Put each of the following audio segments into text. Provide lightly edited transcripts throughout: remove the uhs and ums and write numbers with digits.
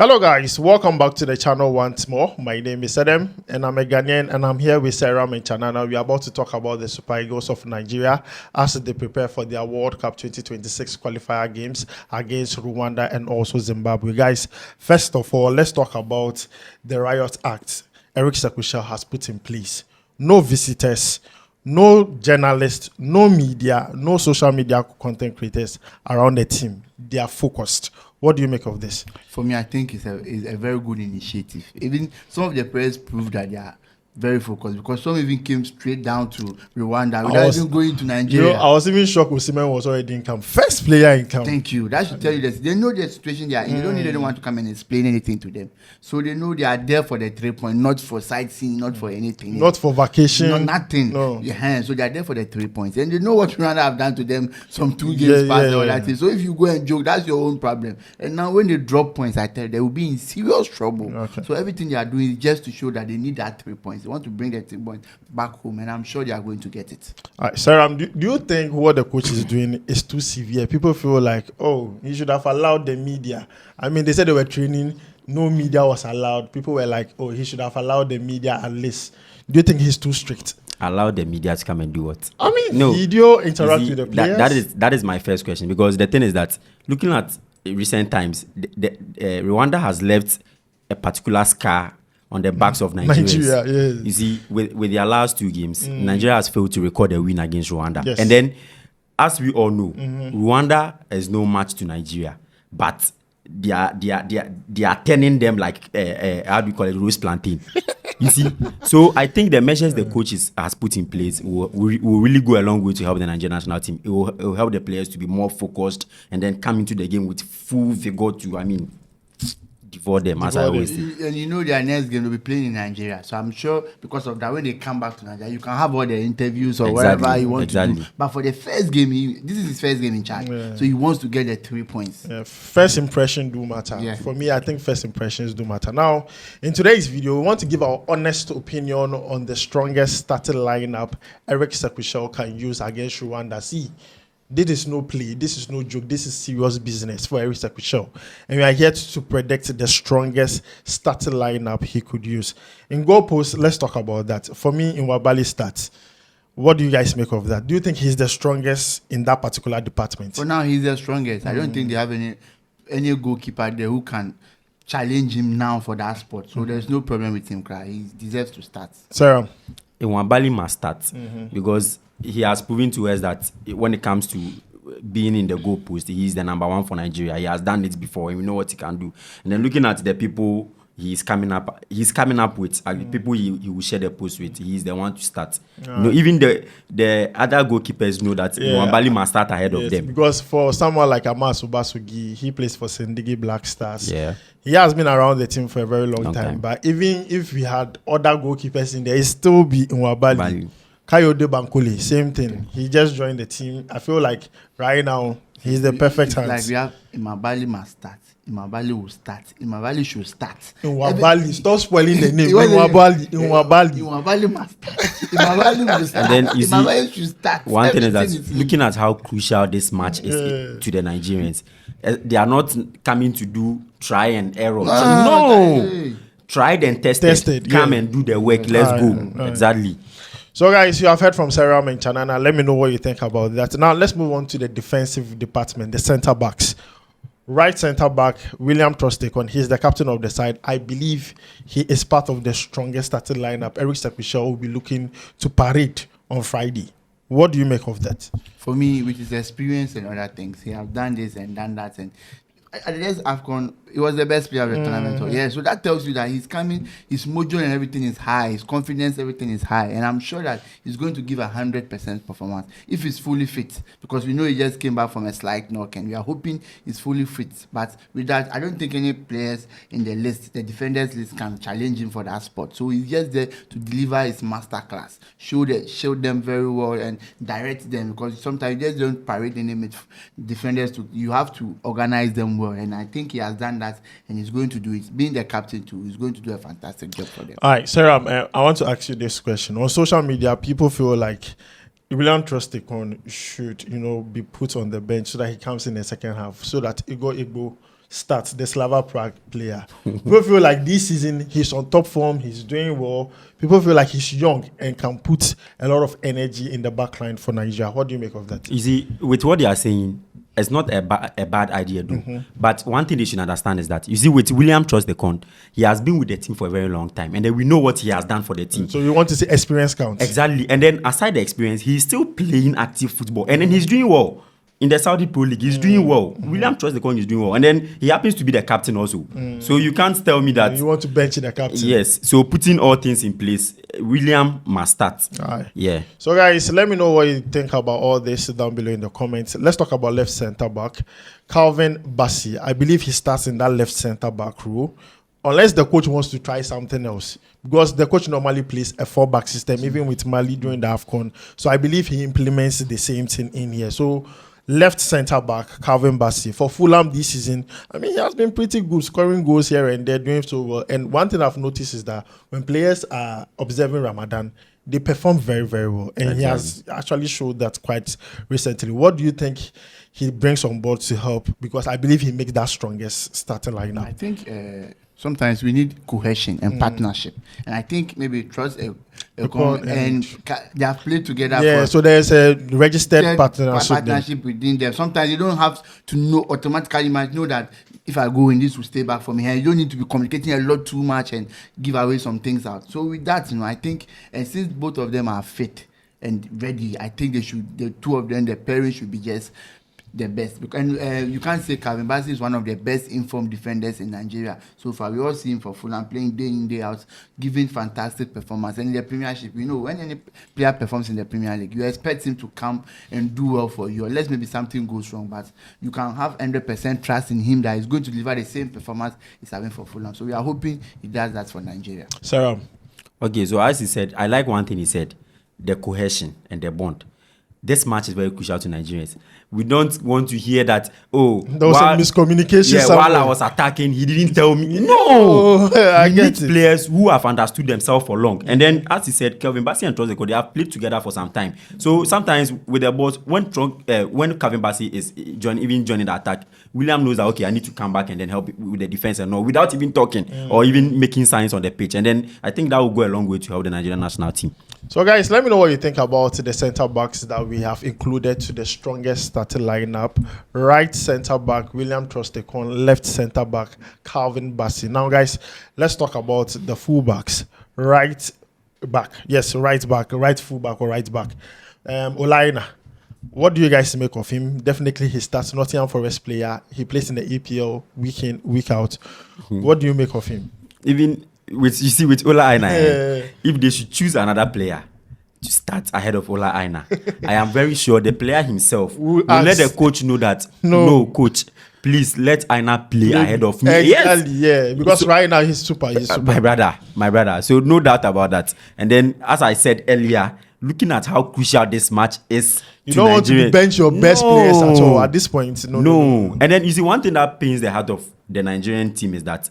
Hello guys, welcome back to the channel once more. My name is Adam and I'm a Ghanaian and I'm here with Sarah and Chanana. We are about to talk about the Super Eagles of Nigeria as they prepare for their World Cup 2026 qualifier games against Rwanda and also Zimbabwe. Guys, first of all, let's talk about the Riot Act Eric Sekusha has put in place. No visitors, no journalists, no media, no social media content creators around the team. They are focused. What do you make of this? For me, I think it's a very good initiative. Even some of the players proved that they are very focused because some even came straight down to Rwanda without even going to Nigeria. You know, I was even shocked with Simon was already in camp. First player in camp. Thank you. That should tell you that they know the situation they are in. You don't need anyone to come and explain anything to them. So they know they are there for the 3 points, not for sightseeing, not for anything. Not for vacation. No, nothing. No. Yeah, so they are there for the 3 points. And they know what Rwanda have done to them some 2 games past all that thing. So if you go and joke, that's your own problem. And now when they drop points, I tell you, they will be in serious trouble. Okay. So everything they are doing is just to show that they need that 3 points. They want to bring the 3 points back home, and I'm sure they are going to get it. All right, Sarah, do you think what the coach is doing is too severe? People feel like, oh, he should have allowed the media. I mean, they said they were training, no media was allowed. People were like, oh, he should have allowed the media at least. Do you think he's too strict? Allow the media to come and do what? I mean, no. Video interact with the players. That is my first question, because the thing is that looking at recent times, Rwanda has left a particular scar on the backs of Nigerians. Nigeria, yes. You see, with their last 2 games, Nigeria has failed to record a win against Rwanda. Yes. And then, as we all know, Rwanda is no match to Nigeria, but they are turning them like how do you call it, roast plantain. You see, so I think the measures the coach has put in place will really go a long way to help the Nigerian national team. It will help the players to be more focused and then come into the game with full vigor to, devour them, as I always say. And you know their next game will be playing in Nigeria. So I'm sure because of that, when they come back to Nigeria, you can have all the interviews or whatever you want to do. But for the first game, this is his first game in charge. Yeah. So he wants to get the 3 points. Yeah, first impression do matter. Yeah. For me, I think first impressions do matter. Now, in today's video, we want to give our honest opinion on the strongest starting lineup Eric Sekusha can use against Rwanda. See, this is no play, this is no joke, this is serious business for Eric Sekusha. And we are here to predict the strongest starting lineup he could use. In goal post, let's talk about that. For me, in Wabali starts, what do you guys make of that? Do you think he's the strongest in that particular department? For now, he's the strongest. I don't think they have any goalkeeper there who can challenge him now for that spot. So there's no problem with him, He deserves to start. Sarah? Nwabali must start because he has proven to us that when it comes to being in the goal post, he's the number 1 for Nigeria. He has done it before, and we know what he can do. And then looking at the people he's coming up with, people he will share the post with, he's the one to start. You know, even the other goalkeepers know that Nwabali must start ahead of them. Because for someone like Amas Ubasugi, he plays for Sendigi Black Stars. Yeah. He has been around the team for a very long time. But even if we had other goalkeepers in there, it still be Nwabali. Kayode Bankole, same thing. He just joined the team. I feel like right now he's the perfect hands. Like we have Nwabali must start. Nwabali will start. Nwabali should start. Nwabali, stop spoiling the name. Nwabali must start. Nwabali will start. And then you Nwabali should start. One thing is that looking at how crucial this match is to the Nigerians, they are not coming to do try and error. No. Tried and tested. Come and do the work. Let's go. Exactly. So guys, you have heard from Sarah and Chanana. Let me know what you think about that. Now let's move on to the defensive department, the centre backs. Right centre back, William Trostekon. He's the captain of the side. I believe he is part of the strongest starting lineup. Eric Sekusha will be looking to parade on Friday. What do you make of that? For me, with his experience and other things, he has done this and done that, and at the last AFCON, he was the best player of the tournament. So, yeah, so that tells you that he's coming, his mojo and everything is high, his confidence, everything is high. And I'm sure that he's going to give 100% performance if he's fully fit. Because we know he just came back from a slight knock and we are hoping he's fully fit. But with that, I don't think any players in the list, the defenders list, can challenge him for that spot. So he's just there to deliver his masterclass, show them very well and direct them. Because sometimes you just don't parade any defenders. You have to organize them well. And I think he has done that, and he's going to do it. Being the captain too, he's going to do a fantastic job for them. All right, Sarah, I want to ask you this question. On social media, people feel like William Trostekon should, be put on the bench so that he comes in the second half, so that Igbo start, the Slava Prague player. People feel like this season he's on top form, he's doing well. People feel like he's young and can put a lot of energy in the back line for Nigeria. What do you make of that? You see, with what they are saying, it's not a bad idea, though. But one thing they should understand is that, you see, with William Trust the Con, he has been with the team for a very long time. And then we know what he has done for the team. So you want to say experience counts? Exactly. And then aside the experience, he's still playing active football. And then he's doing well. In the Saudi Pro League, he's doing well. William Trust the Con is doing well. And then he happens to be the captain also. So you can't tell me that... You want to bench the captain? Yes. So putting all things in place, William must start. Aye. Yeah. So guys, let me know what you think about all this down below in the comments. Let's talk about left centre back. Calvin Bassey. I believe he starts in that left centre back role. Unless the coach wants to try something else. Because the coach normally plays a 4-back system, even with Mali during the AFCON. So I believe he implements the same thing in here. So left centre back, Calvin Bassey. For Fulham this season, I mean, he has been pretty good, scoring goals here and there, doing so well. And one thing I've noticed is that when players are observing Ramadan, they perform very, very well. And he has actually showed that quite recently. What do you think he brings on board to help? Because I believe he makes that strongest starting lineup. I think sometimes we need cohesion and partnership. And I think maybe Trust and they have played together. Yeah, so there's a registered partnership within them. Sometimes you don't have to know automatically. You might know that if I go in, this will stay back for me. And you don't need to be communicating a lot too much and give away some things out. So with that, I think, and since both of them are fit and ready, I think the two of them, the parents should be just the best. And you can't say Calvin Bassey is one of the best informed defenders in Nigeria so far. We all see him for Fulham playing day in, day out, giving fantastic performance. And in the Premiership, when any player performs in the Premier League, you expect him to come and do well for you, unless maybe something goes wrong. But you can have 100% trust in him that he's going to deliver the same performance he's having for Fulham. So we are hoping he does that for Nigeria. Sarah. Okay, so as he said, I like one thing he said, the cohesion and the bond. This match is very crucial to Nigerians. We don't want to hear that, there was a miscommunication. Yeah, while I was attacking, he didn't tell me. No! I get players who have understood themselves for long. And then, as he said, Calvin Bassey and Trozeko, they have played together for some time. So sometimes with the balls, when Calvin Bassey is joining the attack, William knows that, okay, I need to come back and then help with the defense and all, without even talking or even making signs on the pitch. And then I think that will go a long way to help the Nigerian national team. So guys, let me know what you think about the centre backs that we have included to the strongest starting lineup. Right centre back, William Trostekon. Left centre back, Calvin Bassey. Now guys, let's talk about the fullbacks. Right back, yes, right back, right fullback or right back. Olaina. What do you guys make of him? Definitely he starts Nottingham Forest player. He plays in the EPL week in, week out. What do you make of him? Even with Ola Aina, if they should choose another player to start ahead of Ola Aina, I am very sure the player himself will let the coach know that, no coach, please let Aina play ahead of me. Exactly, yeah, because right now he's super. My brother. So no doubt about that. And then, as I said earlier, looking at how crucial this match is, you don't want to bench your best players at all at this point. No. And then you see, one thing that pains the heart of the Nigerian team is that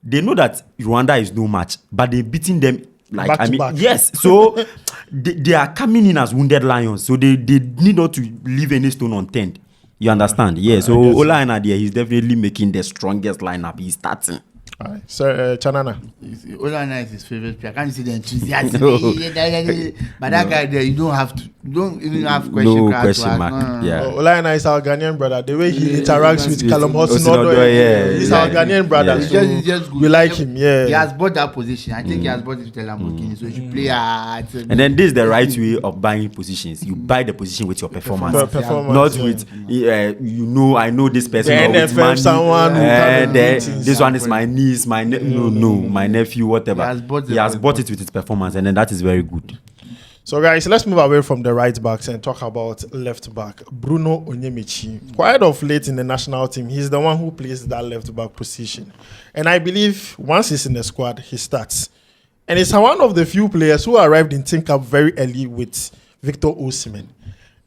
they know that Rwanda is no match, but they're beating them back to back. Yes. So they are coming in as wounded lions. So they need not to leave any stone unturned. You understand? Yeah. So Ola Aina there, he's definitely making the strongest lineup. He's starting. All right. So, Chanana. Ola Aina is his favorite player. I can't see the enthusiasm. But that guy there, you don't even have question mark. Yeah. Ola Aina is our Ghanaian brother. The way he interacts with Callum Hudson-Odoi, he's our Ghanaian brother. So he's just good. We like him. Yeah. He has bought that position. I think he has bought it with Lamborghini. So he should play hard. And then this is the right way of buying positions. You buy the position with your performance. Not with I know this person. The NFL, someone this one is my niece. My nephew, whatever. He has bought it with his performance, and then that is very good. So, guys, let's move away from the right backs and talk about left back. Bruno Onyemichi. Quite of late in the national team, he's the one who plays that left back position. And I believe once he's in the squad, he starts. And he's one of the few players who arrived in Think Up very early with Victor Osimhen.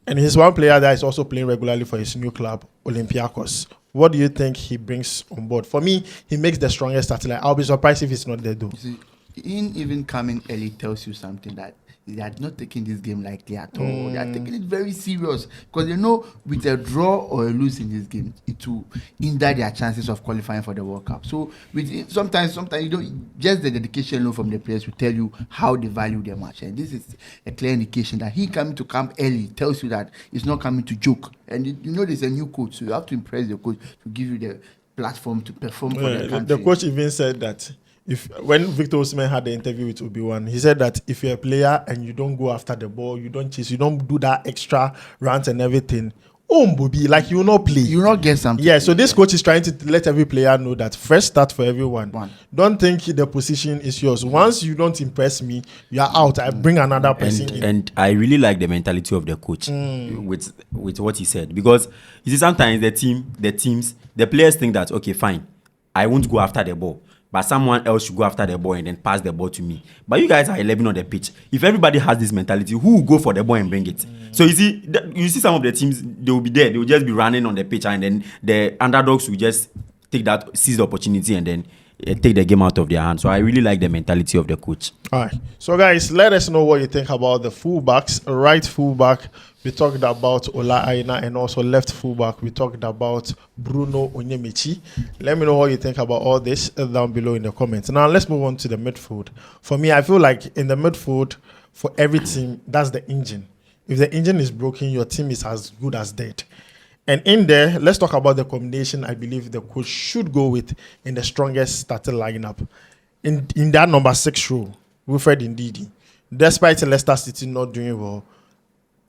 And he's one player that is also playing regularly for his new club, Olympiacos. What do you think he brings on board? For me, he makes the strongest starting line. I'll be surprised if he's not there, though. See, even coming early tells you something that they are not taking this game lightly at all. They are taking it very serious because they know with a draw or a lose in this game, it will hinder their chances of qualifying for the World Cup. So sometimes you don't, just the dedication alone from the players will tell you how they value their match, and this is a clear indication that he coming to camp early tells you that he's not coming to joke. And you know there's a new coach, so you have to impress the coach to give you the platform to perform for the country. The coach even said that when Victor Osimhen had the interview with Obi-Wan, he said that if you're a player and you don't go after the ball, you don't chase, you don't do that extra runs and everything, Bobi, like you will not play. You will not get something. Yeah, so this coach is trying to let every player know that fresh start for everyone. Don't think the position is yours. Once you don't impress me, you are out. I bring another person in. And I really like the mentality of the coach with what he said, because you see sometimes the players think that, okay, fine, I won't go after the ball, but someone else should go after the ball and then pass the ball to me. But you guys are 11 on the pitch. If everybody has this mentality, who will go for the ball and bring it? So you see some of the teams, they will be there. They will just be running on the pitch, and then the underdogs will just seize the opportunity and then take the game out of their hands. So I really like the mentality of the coach. All right. So guys, let us know what you think about the fullbacks. Right fullback, we talked about Ola Aina, and also left fullback, we talked about Bruno Onyemichi. Let me know what you think about all this down below in the comments. Now let's move on to the midfield. For me, I feel like in the midfield, for every team, that's the engine. If the engine is broken, your team is as good as dead. And in there, let's talk about the combination I believe the coach should go with in the strongest starting lineup. In that number 6 row, Wilfred Ndidi, despite Leicester City not doing well,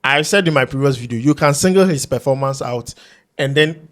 I said in my previous video, you can single his performance out and then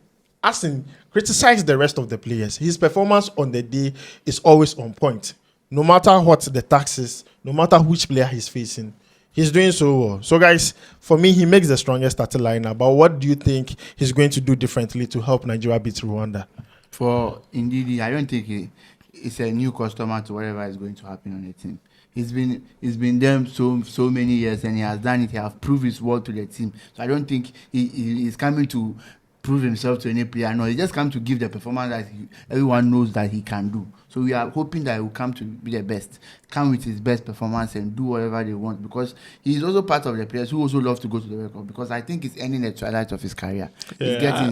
criticize the rest of the players. His performance on the day is always on point. No matter what the tax is, no matter which player he's facing, he's doing so well. So guys, for me, he makes the strongest starting lineup. But what do you think he's going to do differently to help Nigeria beat Rwanda? For Ndidi, I don't think it's a new customer to whatever is going to happen on the team. He's been there so many years, and he has done it. He has proved his worth to the team. So I don't think he's coming to prove himself to any player. No, he just come to give the performance that everyone knows that he can do. So we are hoping that he will come to be the best, come with his best performance and do whatever they want, because he's also part of the players who also love to go to the World Cup, because I think he's ending the twilight of his career.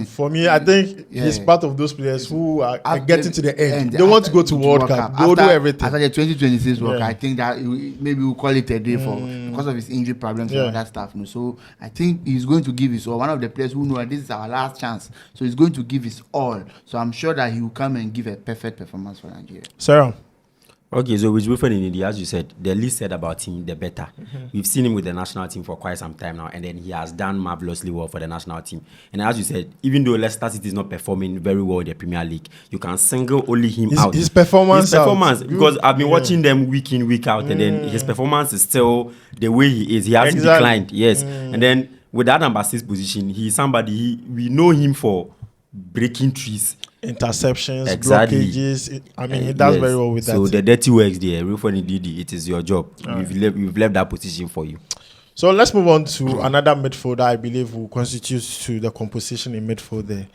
For me, I think he's part of those players who are getting to the end. They want to go to World Cup. They'll do everything. After the 2026 World Cup, I think that maybe we'll call it a day because of his injury problems and all that stuff. So I think he's going to give his all. One of the players who know that this is our last chance. So he's going to give his all. So I'm sure that he will come and give a perfect performance for Nigeria. Sarah. Okay, so with Wilfred Ndidi, as you said, the least said about him, the better. We've seen him with the national team for quite some time now, and then he has done marvelously well for the national team. And as you said, even though Leicester City is not performing very well in the Premier League, you can single only him out. His performance, because I've been watching them week in, week out, and then his performance is still the way he is. He hasn't declined, yes. And then with that number 6 position, he's somebody, we know him for breaking trees, interceptions, blockages. I mean, he does very well with that. So the dirty works there, Wilfred Ndidi, it is your job. We've left that position for you. So let's move on to another midfielder I believe will constitute to the composition in midfield there.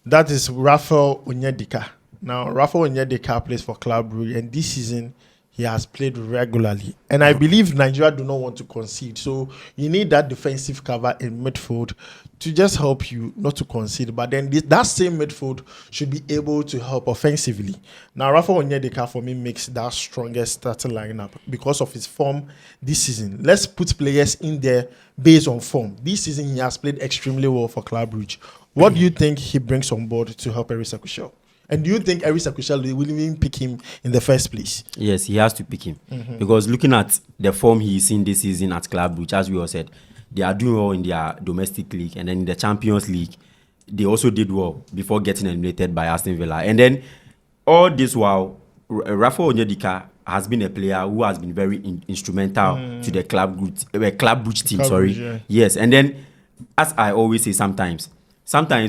That is Raphael Onyedika. Now, Raphael Onyedika plays for Club Brugge, and this season he has played regularly. And I believe Nigeria do not want to concede. So you need that defensive cover in midfield to just help you not to concede. But then that same midfield should be able to help offensively. Now, Raphael Onyedika for me makes that strongest starting lineup because of his form this season. Let's put players in there based on form. This season he has played extremely well for Club Brugge. What do you think he brings on board to help Erisa Kushel? And do you think Erisa Kushel will even pick him in the first place? Yes, he has to pick him. Because looking at the form he's in this season at Club Brugge, as we all said, they are doing well in their domestic league, and then in the Champions League, they also did well before getting eliminated by Aston Villa. And then all this while, Raphael Onyedika has been a player who has been very instrumental to the Club Brugge team. Yes, and then as I always say, sometimes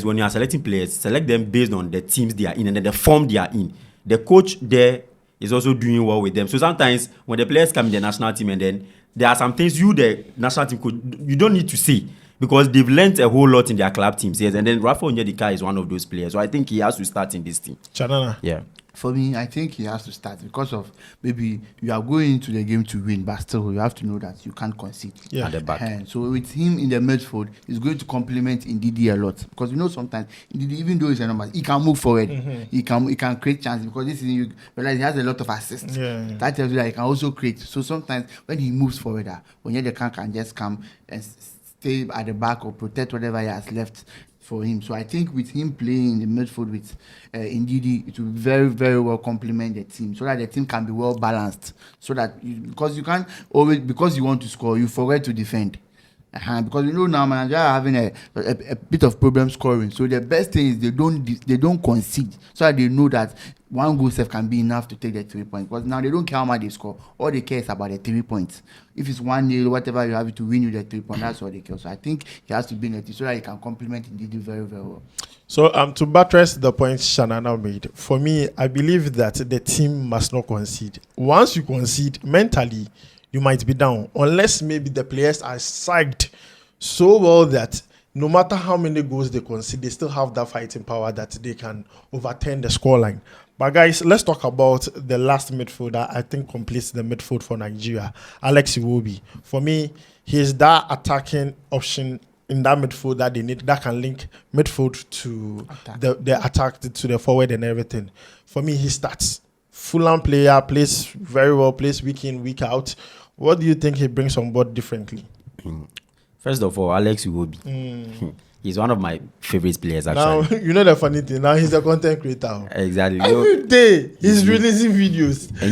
when you are selecting players, select them based on the teams they are in and then the form they are in. The coach there is also doing well with them. So sometimes when the players come in the national team, and then there are some things the national team coach, you don't need to say, because they've learned a whole lot in their club teams. Yes, and then Raphael Onyedika is one of those players. So I think he has to start in this team. Chanana. Yeah. For me, I think he has to start because of maybe you are going into the game to win, but still you have to know that you can't concede Yeah. At the back. So with him in the midfield, he's going to complement Ndidi a lot because sometimes Ndidi, even though he's a number, he can move forward, he can create chances because this is you realize he has a lot of assists. Yeah. That tells you that he can also create. So sometimes when he moves forward, when the can just come and stay at the back or protect whatever he has left for him. So I think with him playing in the midfield with Ndidi, it will very, very well complement the team so that the team can be well balanced. So that because you can't always, because you want to score, you forget to defend. Because now Nigeria are having a bit of problem scoring. So the best thing is they don't concede, so that they know that one goal save can be enough to take the 3 points. Because now they don't care how much they score. All they care is about the 3 points. If it's 1-0, whatever you have to win with the 3 points, that's all they care. So I think he has to be in the team so that he can complement Ndidi very, very well. So to buttress the point Shanana made, for me, I believe that the team must not concede. Once you concede, mentally, you might be down, unless maybe the players are psyched so well that no matter how many goals they concede, they still have that fighting power that they can overturn the scoreline. But guys, let's talk about the last midfielder I think completes the midfield for Nigeria, Alex Iwobi. For me, he's that attacking option in that midfield that they need, that can link midfield to the attack, to the forward and everything. For me, he starts. Fulham player, plays very well, plays week in, week out. What do you think he brings on board differently? First of all, Alex Iwobi. He's one of my favorite players, Now, actually. you know the funny thing. Now he's a content creator. Exactly. Every day he's releasing videos. And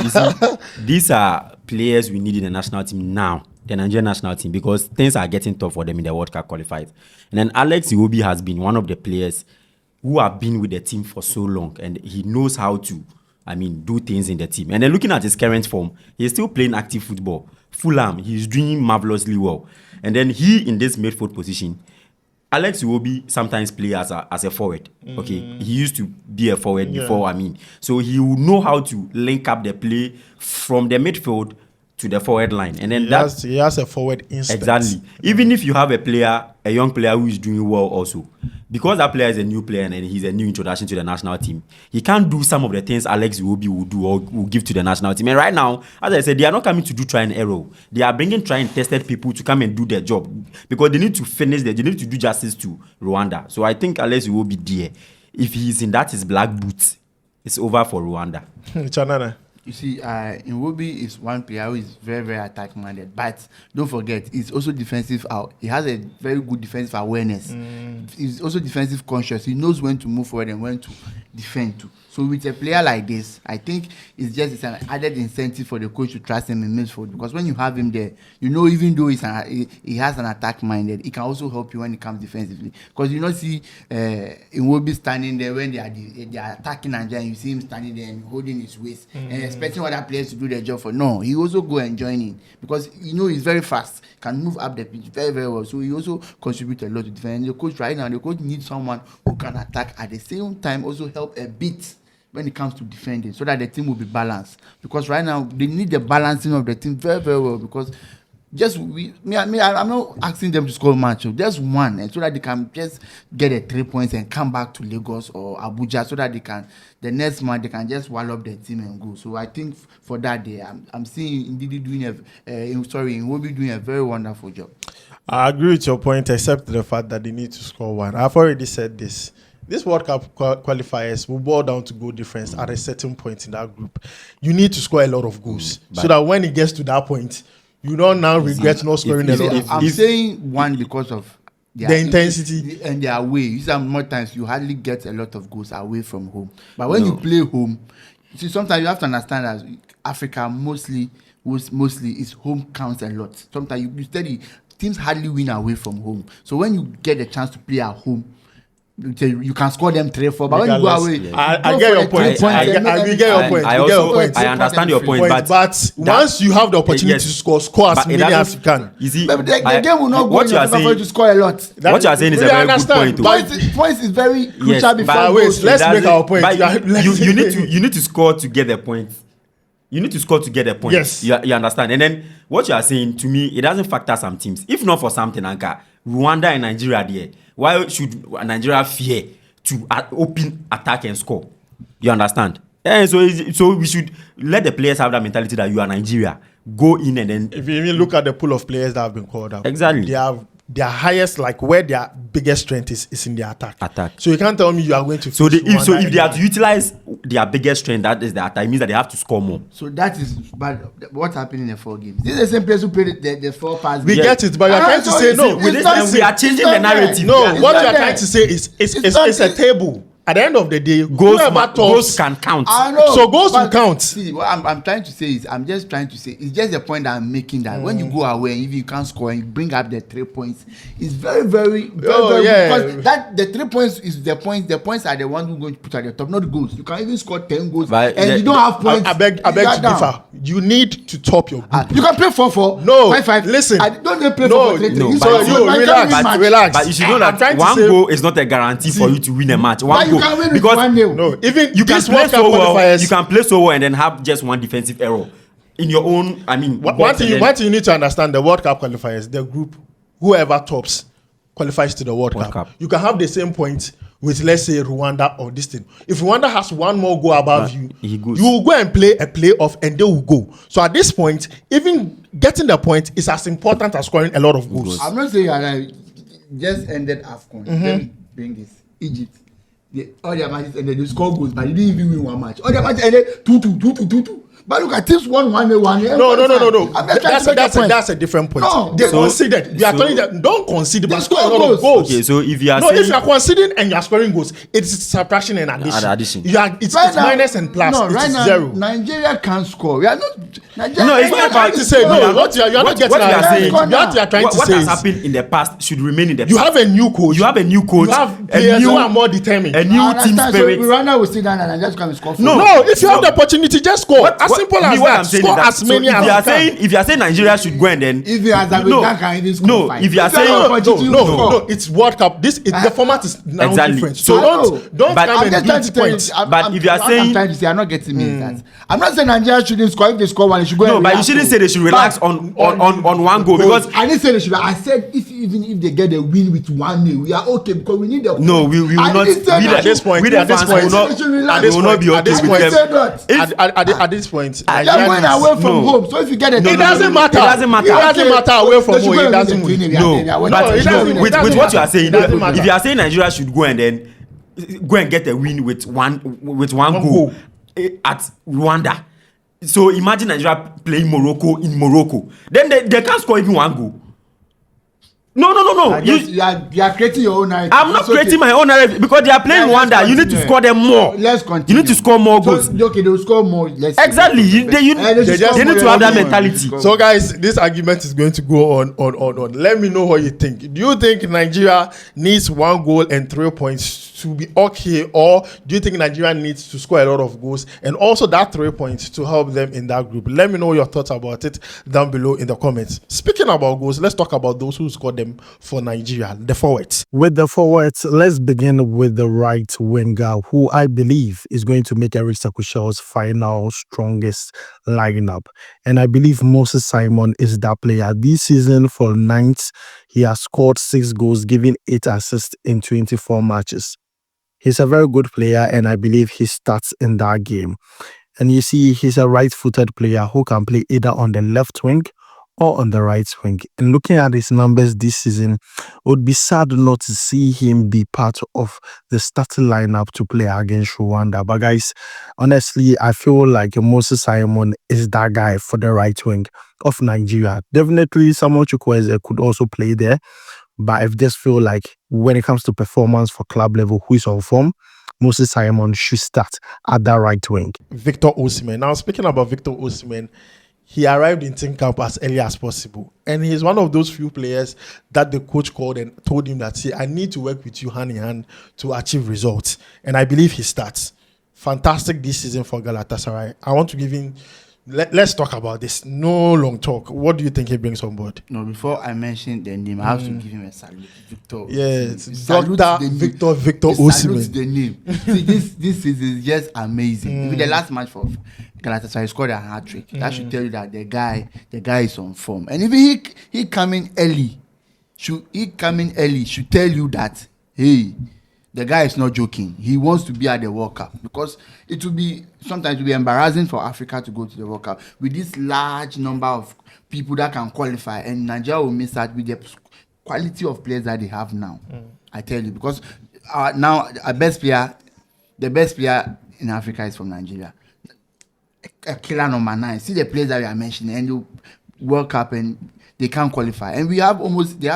you see, these are players we need in the national team now, the Nigerian national team, because things are getting tough for them in the World Cup qualifiers. And then Alex Iwobi has been one of the players who have been with the team for so long, and he knows how to, do things in the team. And then looking at his current form, he's still playing active football. Fulham, he's doing marvelously well. And then he, in this midfield position, Alex Iwobi sometimes play as a forward. Okay, he used to be a forward before. So he will know how to link up the play from the midfield to the forward line, and then he has a forward instinct. Exactly. Even if you have a young player who is doing well also, because that player is a new player and he's a new introduction to the national team, he can't do some of the things Alex Iwobi will do or will give to the national team. And right now, as I said, they are not coming to do try and error. They are bringing try and tested people to come and do their job because they need to finish they need to do justice to Rwanda. So I think Alex Iwobi there, if he's in his black boots, it's over for Rwanda. Chanana. You see, Iwobi is one player who is very, very attack-minded. But don't forget, he's also defensive out. He has a very good defensive awareness. He's also defensive conscious. He knows when to move forward and when to defend too. So with a player like this, I think it's an added incentive for the coach to trust him in midfield, because when you have him there, even though he has an attack-minded, he can also help you when it comes defensively. Because you don't see Iwobi standing there when they are attacking Nigeria, you see him standing there and holding his waist and expecting other players to do their job for. No, he also go and join in because he's very fast, can move up the pitch very, very well. So he also contributes a lot to defense. And the coach needs someone who can attack at the same time, also help a bit when it comes to defending, so that the team will be balanced. Because right now they need the balancing of the team very, very well. Because I'm not asking them to score much, just one, and so that they can just get the 3 points and come back to Lagos or Abuja, so that the next month they can just wall up the team and go. So I think for that day, I'm seeing Ndidi Iwobi doing a very wonderful job. I agree with your point, except the fact that they need to score one. I've already said this. This World Cup qualifiers will boil down to goal difference at a certain point in that group. You need to score a lot of goals so that when it gets to that point, you don't now regret not scoring a lot of goals. I'm saying one because of the intensity and their away. You see, more times you hardly get a lot of goals away from home. But when you play home, you see, sometimes you have to understand that Africa mostly is home counts a lot. Sometimes you study teams hardly win away from home. So when you get a chance to play at home, you can score them 3-4, but when you go away, I get your point. I get your point. I understand your point, but once you have the opportunity to score as many as you can. You see, but the game will not go in your favor to score a lot. What you are saying is a very good point. Points is very crucial before goals. Let's make our point. You need to score to get the point. You need to score to get a point. Yes. You understand. And then what you are saying, to me, it doesn't factor some teams. If not for something, Anka, Rwanda and Nigeria there, why should Nigeria fear to open attack and score? You understand? And so we should let the players have that mentality that you are Nigeria. Go in and then. If you even look at the pool of players that have been called up, Exactly. they have their highest, like where their biggest strength is in the attack. Attack. So you can't tell me you are going to. So face Rwanda if they have to utilize their biggest strength, that is the attack. It means that they have to score more. So that is, but what happened in the 4 games? This is the same place who played the 4 passes. We get it, but you're trying to say no. With this time, we are changing the narrative. No, It's what not you're there. trying to say is it's a table. At the end of the day, Goals goals can count. I know. So goals will but count. See, what I'm trying to say is, it's just the point that I'm making, that when you go away and if you can't score and you bring up the 3 points, it's very, very, very because that the 3 points is the points. The points are the ones who are going to put at the top, not the goals. You can even score 10 goals But and you don't have points. I beg to differ. You need to top your group. You can play 4-4. No, 5-5. listen. Don't they play No, 4-4? no, So you relax. But you should know I'm trying that to one say- goal is not a guarantee for you to win a match. One But you goal can win with because 1-0. No, even you can this play World Cup so well. qualifiers. You can play so well and then have just one defensive error in your own. I mean, One thing you need to understand: the World Cup qualifiers, the group, whoever tops qualifies to the World Cup. You can have the same point with, let's say, Rwanda or this thing. If Rwanda has one more goal above you, he goes. you will go and play a playoff and they will go. So at this point, even getting the point is as important as scoring a lot of goals. I'm not saying I just ended AFCON. Let me bring this. Egypt. All their matches ended, they score goals, but they didn't even win one match. All their matches ended 2-2. But look at this 1-1. No. That's a different point. No. They So- conceded. You are telling them don't concede, but They score a score lot of goals. goals. Okay, so if you are If saying you are conceding and you are scoring goals, it's subtraction and addition. It's minus and plus. No, It's right now, zero. Nigeria can't score. We are not. Nigeria, No, it's not You're about trying to say no. What you are not getting. what you are saying. What you are trying to What say has is happened in the past should remain in the you past. have a new coach. You have a new coach. You have a players new, who are more determined. a new team understand. spirit. So Rwanda will sit down and just come and score. No. No, if you have the opportunity, just score. As simple as what that. I'm saying Score is that, as so many if as you are you can. saying if you are saying Nigeria should go and then If you Azerbaijan can even score no, 5. if you are saying No, it's World Cup. The format is now Exactly. different. So don't but come I'm and just do trying this to tell you. point. But if you are what saying- I'm trying to say, I'm not getting me that. I'm not saying Nigeria shouldn't score. If they score 1, they should go. no, and but you relax. shouldn't say they should relax But on one goal because I didn't say they should. I said even if they get a win with 1-0, we are okay because we need the. no, we will I not. didn't say We that. At this point, we the at this fans point, will not. They should relax. We will not be At okay this with point- I them. said that. At this point, They're Nigeria going needs- away from No. home. So if you get a, It doesn't matter. It doesn't matter. It doesn't matter away from They should home. go It and doesn't win win. the No, game. They are but winning. it doesn't- it with doesn't what you are matter. saying, It doesn't matter. if you are saying Nigeria should go and then go and get a win with one goal goal. At Rwanda, so imagine Nigeria playing Morocco in Morocco, then they can't score even one goal. No. You are creating your own narrative. I'm not It's okay. creating my own narrative because they are playing Yeah, let's Rwanda. You need to continue. score them more. Let's continue. You need to score more goals. So, okay, they will score more. Let's Exactly. They They need to score have more. that mentality. So, guys, this argument is going to go on. Let me know what you think. Do you think Nigeria needs 1 goal and 3 points to be okay, or do you think Nigeria needs to score a lot of goals and also that 3 points to help them in that group? Let me know your thoughts about it down below in the comments. Speaking about goals, let's talk about those who scored them for Nigeria, the forwards. With the forwards, let's begin with the right winger, who I believe is going to make Eric Sakusha's final strongest lineup. And I believe Moses Simon is that player. This season for Ninth, he has scored 6 goals, giving 8 assists in 24 matches. He's a very good player, and I believe he starts in that game. And you see, he's a right-footed player who can play either on the left wing or on the right wing. And looking at his numbers this season, it would be sad not to see him be part of the starting lineup to play against Rwanda. But guys, honestly, I feel like Moses Simon is that guy for the right wing of Nigeria. Definitely, Samuel Chukwueze could also play there. But I just feel like when it comes to performance for club level, who is on form, Moses Simon should start at that right wing. Victor Osimhen. Now, speaking about Victor Osimhen, he arrived in team camp as early as possible. And he's one of those few players that the coach called and told him that, see, I need to work with you hand in hand to achieve results. And I believe he starts. Fantastic this season for Galatasaray. I want to give him... Let's talk about this. No long talk. What do you think he brings on board? No, before I mention the name, I have to give him a salute. Victor. Yes, Salute Dr. the name. Victor Salute Osimhen. the name. See, this is just amazing. Even the last match for Galatasaray, he scored a hat-trick. That should tell you that the guy is on form. And even he coming early should tell you that, hey, the guy is not joking. He wants to be at the World Cup because it will be sometimes it will be embarrassing for Africa to go to the World Cup with this large number of people that can qualify, and Nigeria will miss out with the quality of players that they have now. I tell you, because now the best player in Africa is from Nigeria. A killer number 9. See the players that we are mentioning, and the World Cup, and they can't qualify. And they have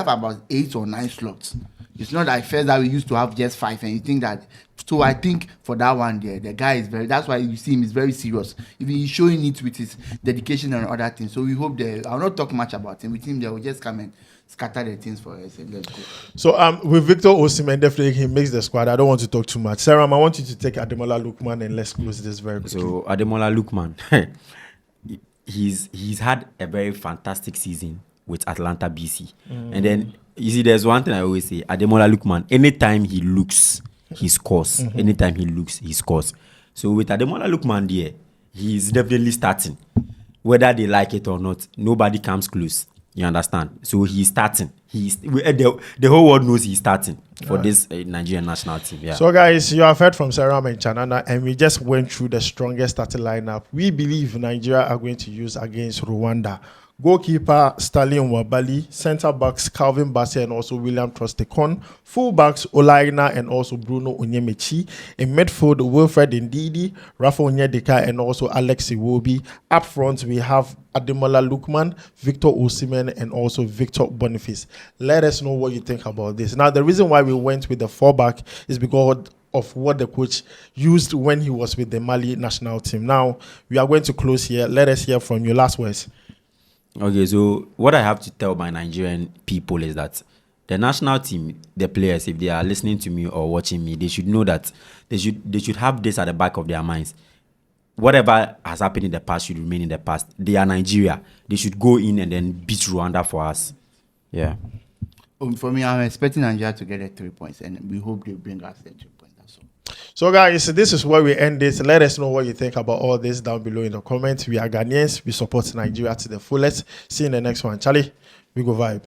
about 8 or 9 slots. It's not like first that we used to have just 5, and you think that. So I think for that one there, the guy is that's why you see him is very serious. If he's showing it with his dedication and other things. So we hope I'll not talk much about him. With him, they will just come and scatter the things for us and let's go. So with Victor Osimhen, definitely he makes the squad. I don't want to talk too much. Sarah, I want you to take Ademola Lookman and let's close this very quickly. So Ademola Lookman, he's had a very fantastic season with Atlanta BC. And then you see, there's one thing I always say: Ademola Lookman, anytime he looks, he scores. Anytime he looks, he scores. So with Ademola Lookman there, he's definitely starting. Whether they like it or not, nobody comes close. You understand? So he's starting. The whole world knows he's starting for this Nigerian national team. Yeah. So guys, you have heard from Sarah and Chanana, and we just went through the strongest starting lineup we believe Nigeria are going to use against Rwanda. Goalkeeper Stanley Nwabali, centre backs Calvin Bassey and also William Trostekon, fullbacks Olaina and also Bruno Onyemaechi, in midfield Wilfred Ndidi, Rafa Onyedika and also Alex Iwobi. Up front we have Ademola Lookman, Victor Osimhen and also Victor Boniface. Let us know what you think about this. Now the reason why we went with the 4-back is because of what the coach used when he was with the Mali national team. Now we are going to close here. Let us hear from your last words. Okay, so what I have to tell my Nigerian people is that the national team, the players, if they are listening to me or watching me, they should know that they should have this at the back of their minds. Whatever has happened in the past should remain in the past. They are Nigeria. They should go in and then beat Rwanda for us. Yeah. For me, I'm expecting Nigeria to get 3 points, and we hope they bring us the 3 points. That's all. So guys, this is where we end this. Let us know what you think about all this down below in the comments. We are Ghanaians. We support Nigeria to the fullest. See you in the next one. Charlie, we go vibe.